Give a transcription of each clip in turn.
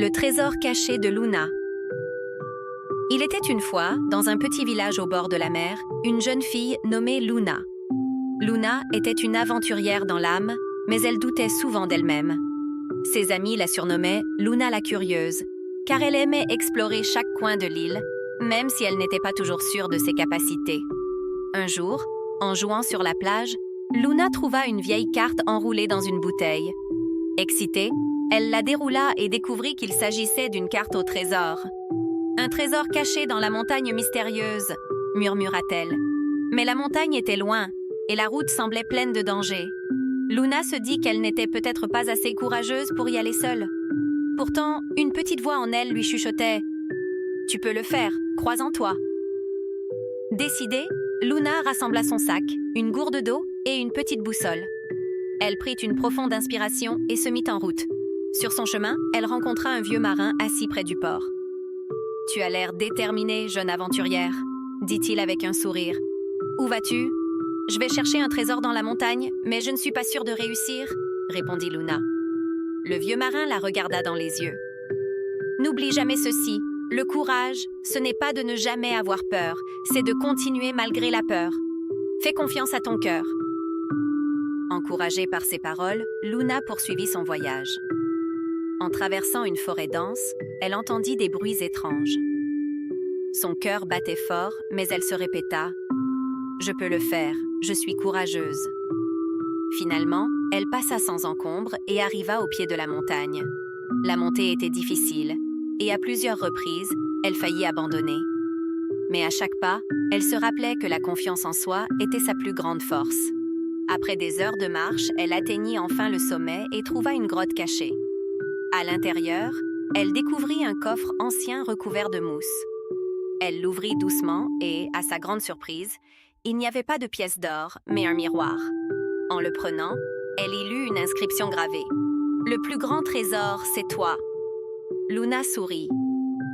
Le trésor caché de Luna. Il était une fois, dans un petit village au bord de la mer, une jeune fille nommée Luna. Luna était une aventurière dans l'âme, mais elle doutait souvent d'elle-même. Ses amis la surnommaient Luna la curieuse, car elle aimait explorer chaque coin de l'île, même si elle n'était pas toujours sûre de ses capacités. Un jour, en jouant sur la plage, Luna trouva une vieille carte enroulée dans une bouteille. Excitée, elle la déroula et découvrit qu'il s'agissait d'une carte au trésor. « Un trésor caché dans la montagne mystérieuse », murmura-t-elle. Mais la montagne était loin, et la route semblait pleine de dangers. Luna se dit qu'elle n'était peut-être pas assez courageuse pour y aller seule. Pourtant, une petite voix en elle lui chuchotait « Tu peux le faire, crois en toi ». Décidée, Luna rassembla son sac, une gourde d'eau et une petite boussole. Elle prit une profonde inspiration et se mit en route. Sur son chemin, elle rencontra un vieux marin assis près du port. « Tu as l'air déterminée, jeune aventurière, » dit-il avec un sourire. « Où vas-tu ? » ?»« Je vais chercher un trésor dans la montagne, mais je ne suis pas sûre de réussir, » répondit Luna. Le vieux marin la regarda dans les yeux. « N'oublie jamais ceci, le courage, ce n'est pas de ne jamais avoir peur, c'est de continuer malgré la peur. Fais confiance à ton cœur. » Encouragée par ces paroles, Luna poursuivit son voyage. En traversant une forêt dense, elle entendit des bruits étranges. Son cœur battait fort, mais elle se répéta « Je peux le faire, je suis courageuse. » Finalement, elle passa sans encombre et arriva au pied de la montagne. La montée était difficile, et à plusieurs reprises, elle faillit abandonner. Mais à chaque pas, elle se rappelait que la confiance en soi était sa plus grande force. Après des heures de marche, elle atteignit enfin le sommet et trouva une grotte cachée. À l'intérieur, elle découvrit un coffre ancien recouvert de mousse. Elle l'ouvrit doucement et, à sa grande surprise, il n'y avait pas de pièce d'or, mais un miroir. En le prenant, elle y lut une inscription gravée. « Le plus grand trésor, c'est toi. » Luna sourit.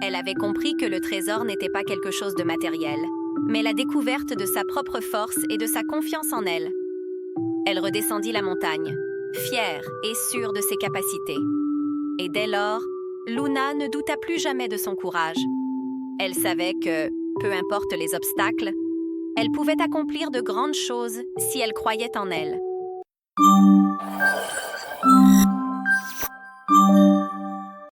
Elle avait compris que le trésor n'était pas quelque chose de matériel, mais la découverte de sa propre force et de sa confiance en elle. Elle redescendit la montagne, fière et sûre de ses capacités. Et dès lors, Luna ne douta plus jamais de son courage. Elle savait que, peu importe les obstacles, elle pouvait accomplir de grandes choses si elle croyait en elle.